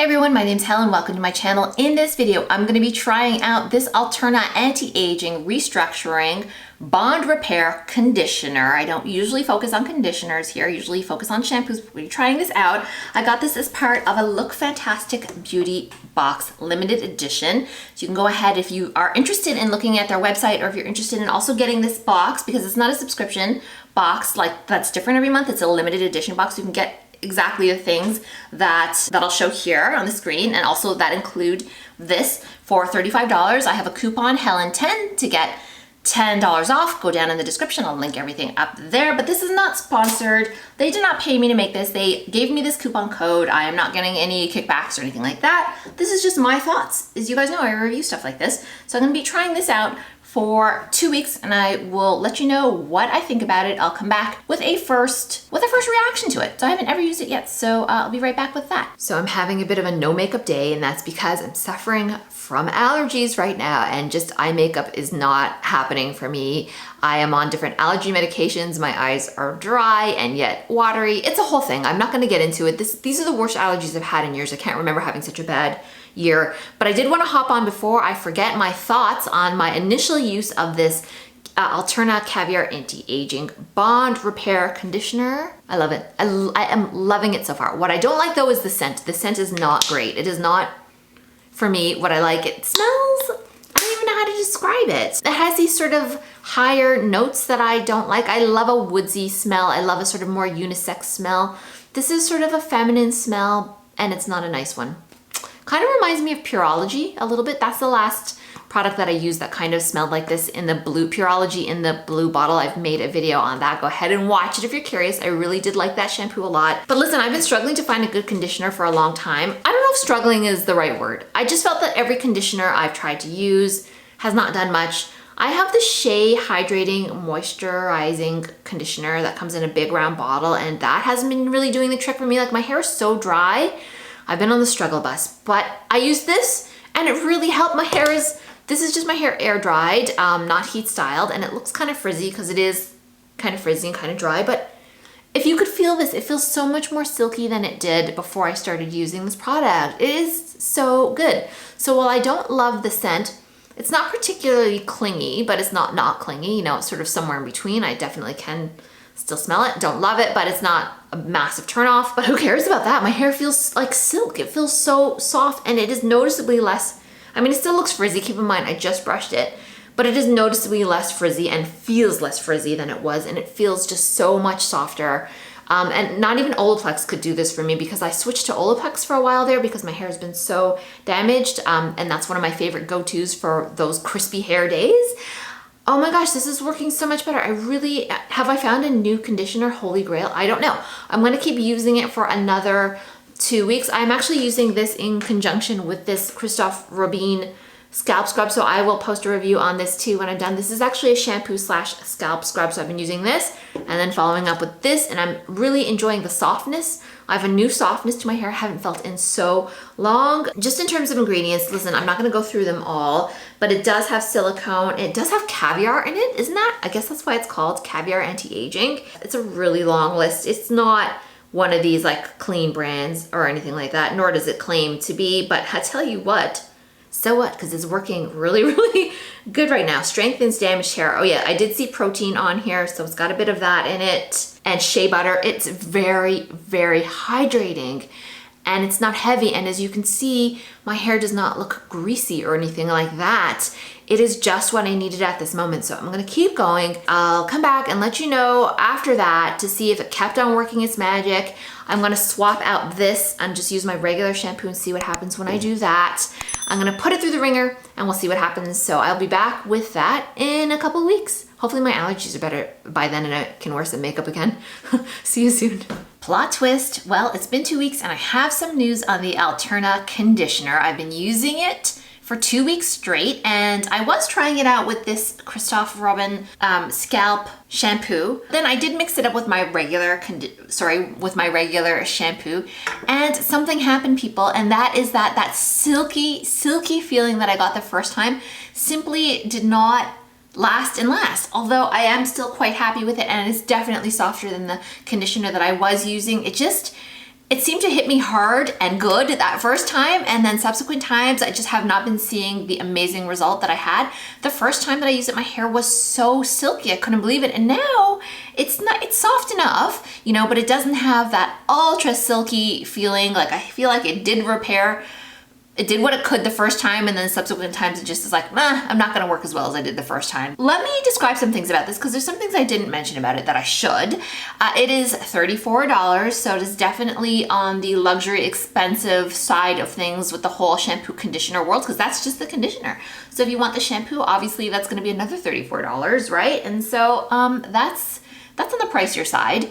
Hey everyone, my name's Helen. Welcome to my channel. In this video, I'm going to be trying out this Alterna Anti-Aging Restructuring Bond Repair Conditioner. I don't usually focus on conditioners here, I usually focus on shampoos. We're trying this out. I got this as part of a Lookfantastic Beauty Box Limited Edition. So you can go ahead if you are interested in looking at their website, or if you're interested in also getting this box, because it's not a subscription box like that's different every month. It's a limited edition box. You can get exactly the things that I'll show here on the screen, and also that include this for $35. I have a coupon Helen10 to get $10 off. Go down in the description, I'll link everything up there. But this is not sponsored. They did not pay me to make this. They gave me this coupon code. I am not getting any kickbacks or anything like that. This is just my thoughts. As you guys know, I review stuff like this. So I'm gonna be trying this out for 2 weeks, and I will let you know what I think about it. I'll come back with a first reaction to it. So I haven't ever used it yet, so I'll be right back with that. So I'm having a bit of a no makeup day, and that's because I'm suffering from allergies right now, and just eye makeup is not happening for me. I am on different allergy medications. My eyes are dry and yet watery. It's a whole thing. I'm not gonna get into it. These are the worst allergies I've had in years. I can't remember having such a bad year, but I did want to hop on before I forget my thoughts on my initial use of this Alterna Caviar Anti-Aging Bond Repair Conditioner. I love it. I am loving it so far. What I don't like though is the scent. The scent is not great. It is not, for me, what I like. It smells, I don't even know how to describe it. It has these sort of higher notes that I don't like. I love a woodsy smell. I love a sort of more unisex smell. This is sort of a feminine smell, and it's not a nice one. Kind of reminds me of Pureology a little bit. That's the last product that I used that kind of smelled like this, in the blue Pureology in the blue bottle. I've made a video on that. Go ahead and watch it if you're curious. I really did like that shampoo a lot. But listen, I've been struggling to find a good conditioner for a long time. I don't know if struggling is the right word. I just felt that every conditioner I've tried to use has not done much. I have the Shea Hydrating Moisturizing Conditioner that comes in a big round bottle, and that hasn't been really doing the trick for me. Like, my hair is so dry. I've been on the struggle bus, but I used this and it really helped. This is just my hair air dried, not heat styled, and it looks kind of frizzy because it is kind of frizzy and kind of dry, but if you could feel this, it feels so much more silky than it did before I started using this product. It is so good. So while I don't love the scent, it's not particularly clingy, but it's not clingy, you know, it's sort of somewhere in between. I definitely can still smell it, don't love it, but it's not a massive turnoff. But who cares about that? My hair feels like silk. It feels so soft, and it is noticeably less, I mean, it still looks frizzy, keep in mind, I just brushed it, but it is noticeably less frizzy and feels less frizzy than it was, and it feels just so much softer. And not even Olaplex could do this for me, because I switched to Olaplex for a while there because my hair has been so damaged, and that's one of my favorite go-tos for those crispy hair days. Oh my gosh, this is working so much better. Have I found a new conditioner, holy grail? I don't know. I'm gonna keep using it for another 2 weeks. I'm actually using this in conjunction with this Christophe Robin scalp scrub, so I will post a review on this too when I'm done. This is actually a shampoo slash scalp scrub, so I've been using this and then following up with this, and I'm really enjoying the softness. I have a new softness to my hair I haven't felt in so long. Just in terms of ingredients, listen, I'm not gonna go through them all, but it does have silicone, it does have caviar in it, isn't that? I guess that's why it's called Caviar Anti-Aging. It's a really long list. It's not one of these like clean brands or anything like that, nor does it claim to be, but I tell you what, so what, because it's working really, really good right now. Strengthens damaged hair. Oh yeah, I did see protein on here, so it's got a bit of that in it. And shea butter. It's very, very hydrating, and it's not heavy. And as you can see, my hair does not look greasy or anything like that. It is just what I needed at this moment. So I'm gonna keep going. I'll come back and let you know after that to see if it kept on working its magic. I'm gonna swap out this and just use my regular shampoo and see what happens when I do that. I'm gonna put it through the ringer and we'll see what happens. So I'll be back with that in a couple weeks. Hopefully my allergies are better by then and I can wear some makeup again. See you soon. Plot twist. Well, it's been 2 weeks and I have some news on the Alterna conditioner. I've been using it for 2 weeks straight, and I was trying it out with this Christophe Robin scalp shampoo. Then I did mix it up with my regular shampoo, and something happened, people, and that is that silky feeling that I got the first time simply did not last, although I am still quite happy with it, and it's definitely softer than the conditioner that I was using. It seemed to hit me hard and good that first time, and then subsequent times I just have not been seeing the amazing result that I had. The first time that I used it, my hair was so silky, I couldn't believe it. And now it's soft enough, you know, but it doesn't have that ultra silky feeling. Like I feel like it did repair. It did what it could the first time, and then subsequent times it just is like, I'm not gonna work as well as I did the first time. Let me describe some things about this, because there's some things I didn't mention about it that I should. It is $34, so it is definitely on the luxury expensive side of things with the whole shampoo conditioner world, because that's just the conditioner. So if you want the shampoo, obviously that's gonna be another $34, right? And so that's on the pricier side.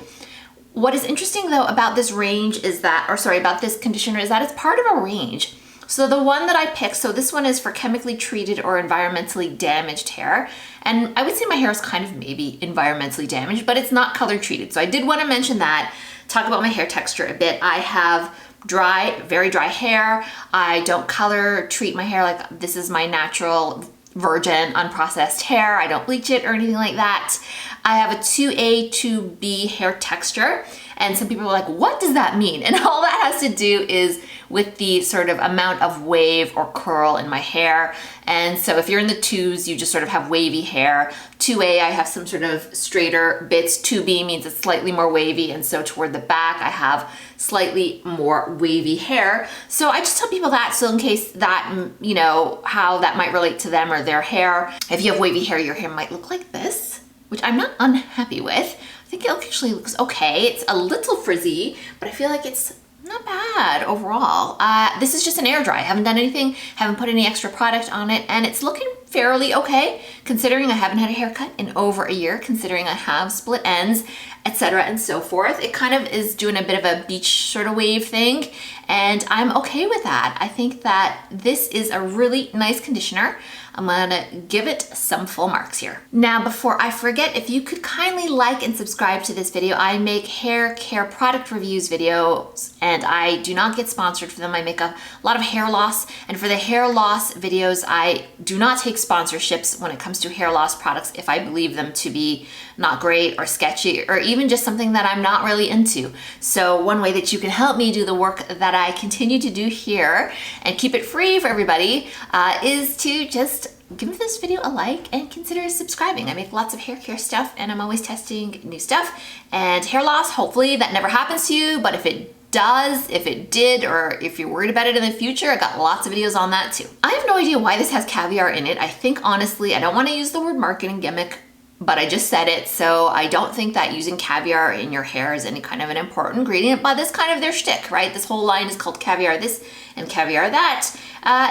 What is interesting though about this range is that, or sorry, about this conditioner is that it's part of a range. So the one that I picked, so this one is for chemically treated or environmentally damaged hair. And I would say my hair is kind of maybe environmentally damaged, but it's not color treated. So I did want to mention that, talk about my hair texture a bit. I have dry, very dry hair. I don't color treat my hair. Like this is my natural virgin unprocessed hair. I don't bleach it or anything like that. I have a 2A, 2B hair texture. And some people are like, what does that mean? And all that has to do is with the sort of amount of wave or curl in my hair. And so if you're in the 2s, you just sort of have wavy hair. 2A, I have some sort of straighter bits. 2B means it's slightly more wavy. And so toward the back, I have slightly more wavy hair. So I just tell people that, so in case that, you know, how that might relate to them or their hair. If you have wavy hair, your hair might look like this, which I'm not unhappy with. I think it actually looks okay. It's a little frizzy, but I feel like it's not bad overall. This is just an air dry. I haven't done anything, haven't put any extra product on it, and it's looking fairly okay, considering I haven't had a haircut in over a year, considering I have split ends, etc. and so forth. It kind of is doing a bit of a beach sort of wave thing, and I'm okay with that. I think that this is a really nice conditioner. I'm gonna give it some full marks here. Now, before I forget, if you could kindly like and subscribe to this video. I make hair care product reviews videos, and I do not get sponsored for them. I make a lot of hair loss, and for the hair loss videos, I do not take sponsorships when it comes to hair loss products if I believe them to be not great or sketchy, or even just something that I'm not really into. So one way that you can help me do the work that I continue to do here and keep it free for everybody is to just give this video a like and consider subscribing. I make lots of hair care stuff, and I'm always testing new stuff. And hair loss, hopefully that never happens to you, but if it does, if it did, or if you're worried about it in the future, I got lots of videos on that too. I have no idea why this has caviar in it. I think honestly, I don't want to use the word marketing gimmick, but I just said it, so I don't think that using caviar in your hair is any kind of an important ingredient, but this kind of their shtick, right? This whole line is called caviar this and caviar that.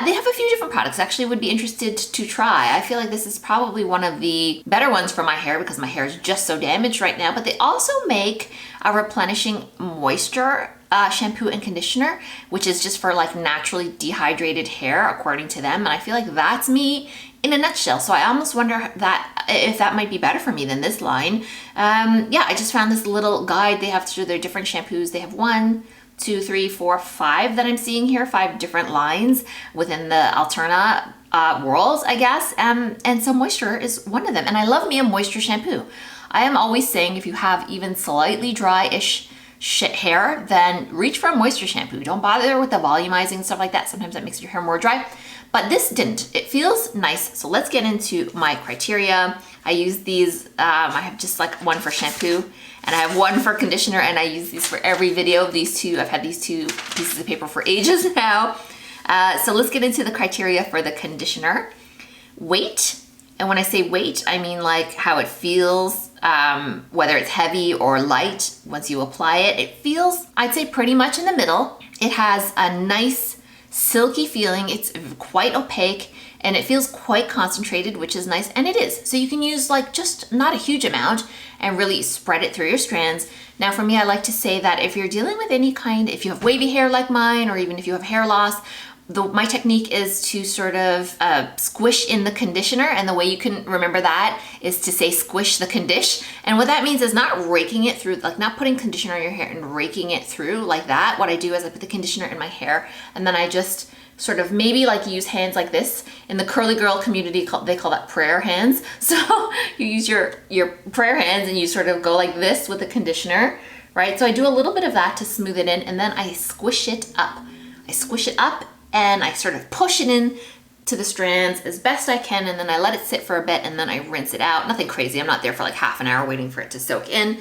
They have a few different products. Actually would be interested to try. I feel like this is probably one of the better ones for my hair because my hair is just so damaged right now, but they also make a replenishing moisture shampoo and conditioner, which is just for like naturally dehydrated hair according to them. And I feel like that's me in a nutshell. So I almost wonder that if that might be better for me than this line. Yeah, I just found this little guide. They have through their different shampoos. They have 1, 2, 3, 4, 5 that I'm seeing here, 5 different lines within the Alterna worlds, I guess. And so moisture is one of them. And I love me a moisture shampoo. I am always saying if you have even slightly dry-ish hair, then reach for a moisture shampoo. Don't bother with the volumizing stuff like that. Sometimes that makes your hair more dry. But this didn't. It feels nice. So let's get into my criteria. I use these, I have just like one for shampoo and I have one for conditioner, and I use these for every video. These two, I've had these 2 pieces of paper for ages now. So let's get into the criteria for the conditioner. Weight, and when I say weight, I mean like how it feels, whether it's heavy or light once you apply it. It feels, I'd say, pretty much in the middle. It has a nice silky feeling. It's quite opaque and it feels quite concentrated, which is nice, and it is. So you can use like just not a huge amount and really spread it through your strands. Now for me, I like to say that if you're dealing with any kind, if you have wavy hair like mine, or even if you have hair loss, my technique is to sort of squish in the conditioner, and the way you can remember that is to say squish the condish. And what that means is not raking it through, like not putting conditioner on your hair and raking it through like that. What I do is I put the conditioner in my hair, and then I just sort of maybe like use hands like this. In the curly girl community, they call that prayer hands. So you use your prayer hands and you sort of go like this with the conditioner, right? So I do a little bit of that to smooth it in, and then I squish it up. I squish it up and I sort of push it in to the strands as best I can, and then I let it sit for a bit, and then I rinse it out. Nothing crazy. I'm not there for like half an hour waiting for it to soak in.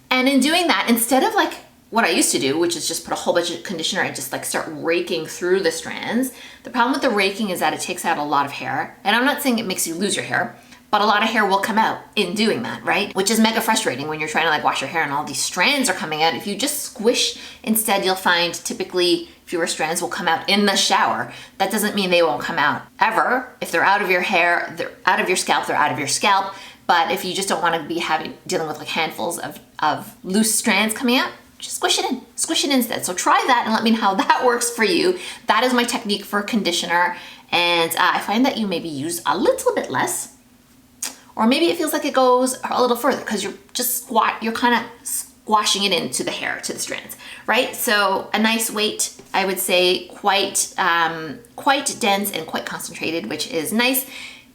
And in doing that, instead of like what I used to do, which is just put a whole bunch of conditioner, I just like start raking through the strands. The problem with the raking is that it takes out a lot of hair. And I'm not saying it makes you lose your hair, but a lot of hair will come out in doing that, right? Which is mega frustrating when you're trying to like wash your hair and all these strands are coming out. If you just squish instead, you'll find typically fewer strands will come out in the shower. That doesn't mean they won't come out ever. If they're out of your hair, they're out of your scalp, they're out of your scalp. But if you just don't want to be dealing with like handfuls of loose strands coming out, just squish it in instead. So try that and let me know how that works for you. That is my technique for conditioner. And I find that you maybe use a little bit less, or maybe it feels like it goes a little further because you're kind of squashing it into the hair, to the strands, right? So a nice weight, I would say quite dense and quite concentrated, which is nice.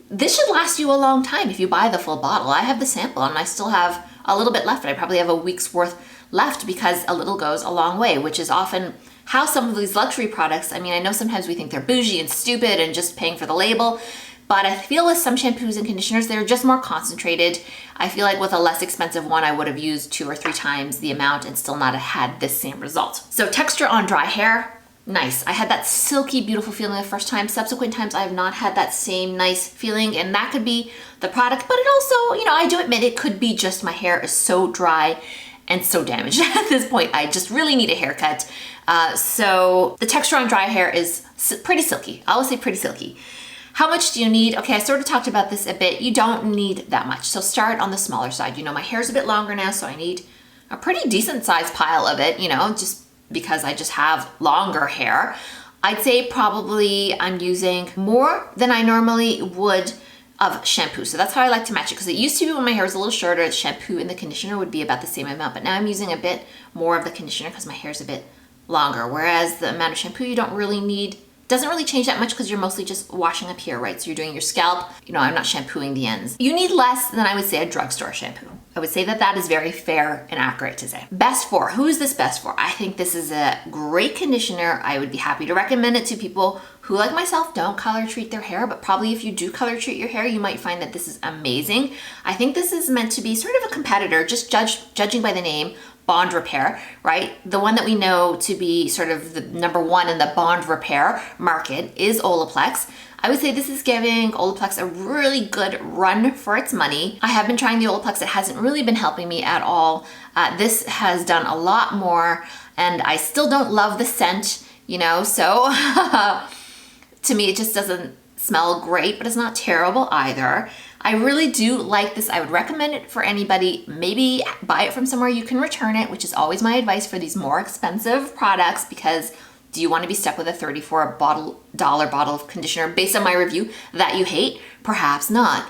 This should last you a long time if you buy the full bottle. I have the sample and I still have a little bit left. I probably have a week's worth left because a little goes a long way, which is often how some of these luxury products, I mean, I know sometimes we think they're bougie and stupid and just paying for the label, but I feel with some shampoos and conditioners, they're just more concentrated. I feel like with a less expensive one, I would have used 2 or 3 times the amount and still not have had this same result. So texture on dry hair, nice. I had that silky, beautiful feeling the first time. Subsequent times, I have not had that same nice feeling, and that could be the product, but it also, you know, I do admit it could be just my hair is so dry and so damaged at this point. I just really need a haircut. So the texture on dry hair is pretty silky. I will say pretty silky. How much do you need? Okay, I sort of talked about this a bit. You don't need that much. So start on the smaller side. You know, my hair's a bit longer now, so I need a pretty decent sized pile of it, you know, just because I just have longer hair. I'd say probably I'm using more than I normally would of shampoo. So that's how I like to match it, because it used to be when my hair was a little shorter, the shampoo and the conditioner would be about the same amount, but now I'm using a bit more of the conditioner because my hair's a bit longer, whereas the amount of shampoo you don't really need doesn't really change that much because you're mostly just washing up here, right? So you're doing your scalp, you know, I'm not shampooing the ends. You need less than I would say a drugstore shampoo. I would say that that is very fair and accurate to say. Best for, who is this best for? I think this is a great conditioner. I would be happy to recommend it to people who, like myself, don't color treat their hair, but probably if you do color treat your hair, you might find that this is amazing. I think this is meant to be sort of a competitor, just judging by the name, Bond Repair, right? The one that we know to be sort of the #1 in the bond repair market is Olaplex. I would say this is giving Olaplex a really good run for its money. I have been trying the Olaplex. It hasn't really been helping me at all. This has done a lot more, and I still don't love the scent, you know, so to me, it just doesn't smell great, but it's not terrible either. I really do like this. I would recommend it for anybody. Maybe buy it from somewhere you can return it, which is always my advice for these more expensive products, because do you want to be stuck with a $34 bottle of conditioner based on my review that you hate? Perhaps not.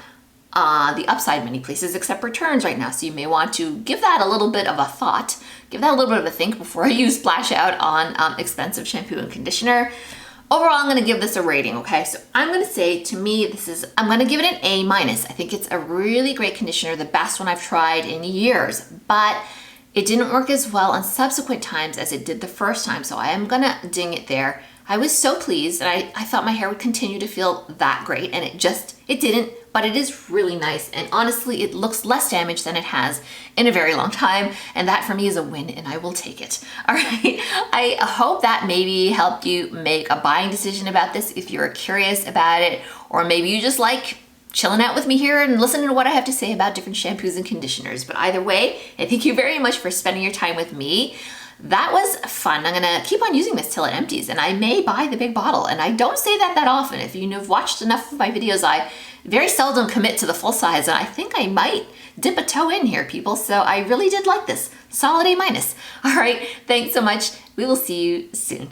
The upside, many places accept returns right now, so you may want to give that a little bit of a thought, give that a little bit of a think before you splash out on expensive shampoo and conditioner. Overall, I'm gonna give this a rating, okay? So I'm gonna say, to me, I'm gonna give it an A-. I think it's a really great conditioner, the best one I've tried in years, but it didn't work as well on subsequent times as it did the first time, so I am gonna ding it there. I was so pleased, and I thought my hair would continue to feel that great, and it didn't, but it is really nice, and honestly, it looks less damaged than it has in a very long time, and that for me is a win, and I will take it. All right, I hope that maybe helped you make a buying decision about this if you're curious about it, or maybe you just like chilling out with me here and listening to what I have to say about different shampoos and conditioners. But either way, I thank you very much for spending your time with me. That was fun. I'm gonna keep on using this till it empties, and I may buy the big bottle, and I don't say that often. If you've watched enough of my videos, I very seldom commit to the full size, and I think I might dip a toe in here, people. So I really did like this. Solid A-. All right, thanks so much. We will see you soon.